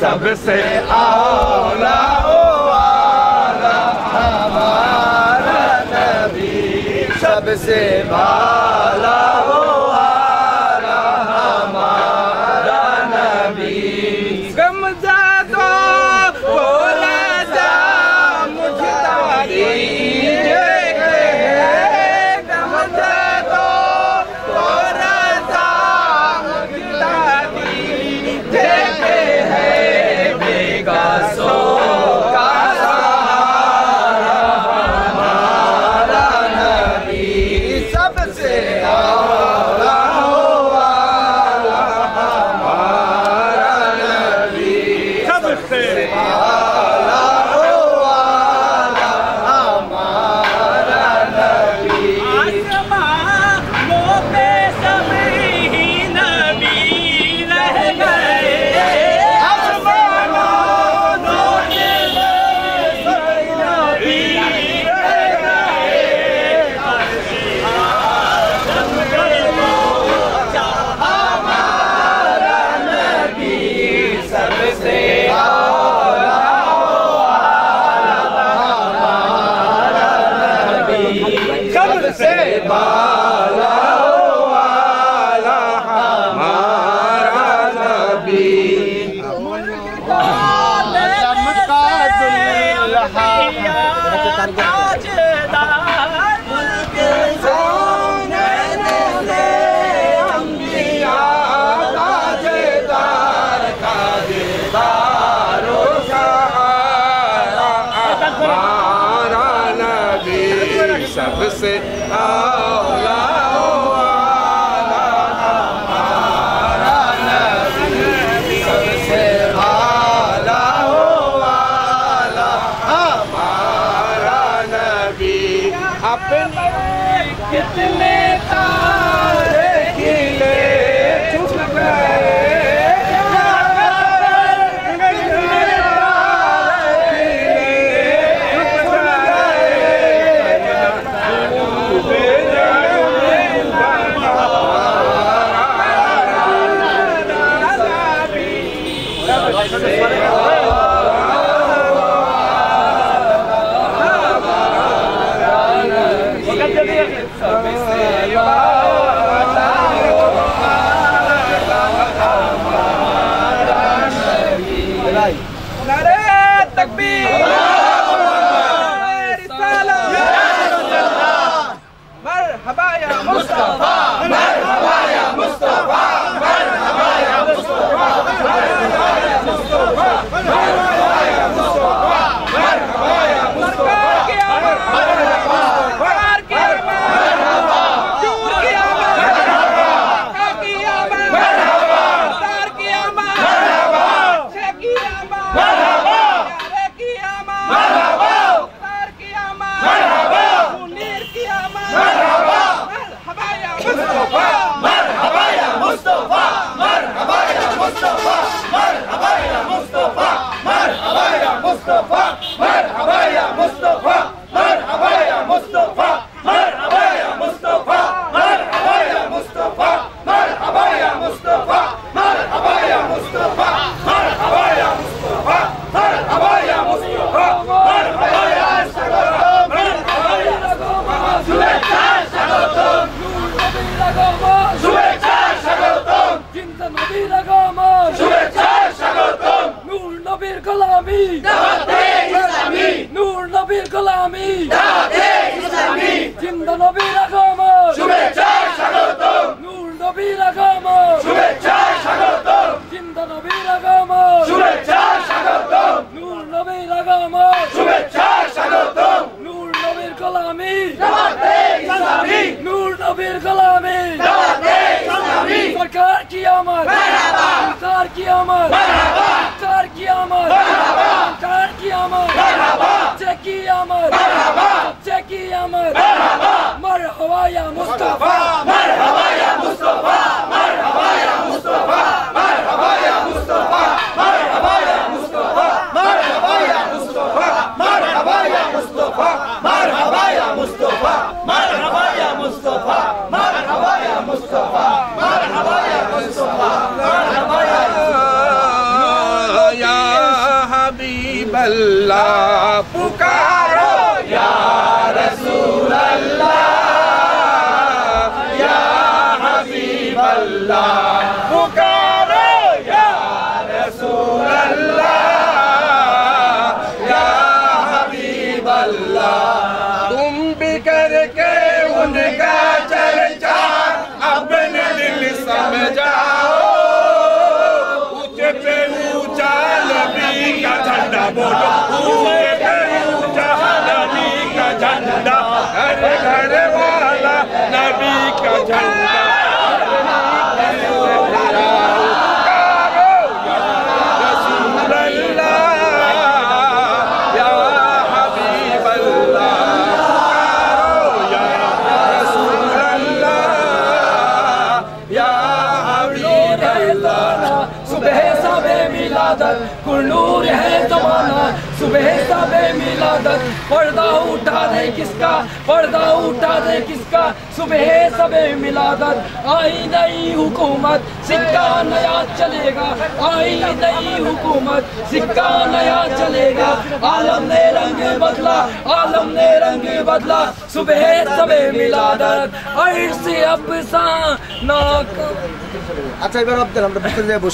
सबसे आला वाला हमारा नबी, सबसे वाला वाला हमारा नबी। गमज़दा बोला जा मुझदारी सबसे आला वाला हमारा नबी, सबसे आला वाला हमारा नबी। अपने कितने तारे खिले छुप गए, अल्लाह, पुकारो या रसूल अल्लाह, या हबीब अल्लाह, पुकारो या रसूल अल्लाह, या हबीब अल्लाह। तुम भी करके उनका चर्चा अपने दिल समझाओ, ऊंचे पे ऊंचा नबी का झंडा बोलो, ऊंचे पे ऊंचा नबी का झंडा, हर घर वाला नबी का झंडा। कुल्लूर है जमाना, सुबह सबे मिलादत, पर्दा उठा दे किसका, पर्दा उठा दे किसका, सुबह सबे मिलादत। आई नई हुकूमत, सिक्का नया चलेगा, आई नई हुकूमत, सिक्का नया चलेगा। आलम ने रंग बदला, आलम ने रंग बदला, सुबह सबे मिलादत, अर्श अफसाना। আচ্ছা, এবার আপনার আমরা ভিতরে যাই বসি।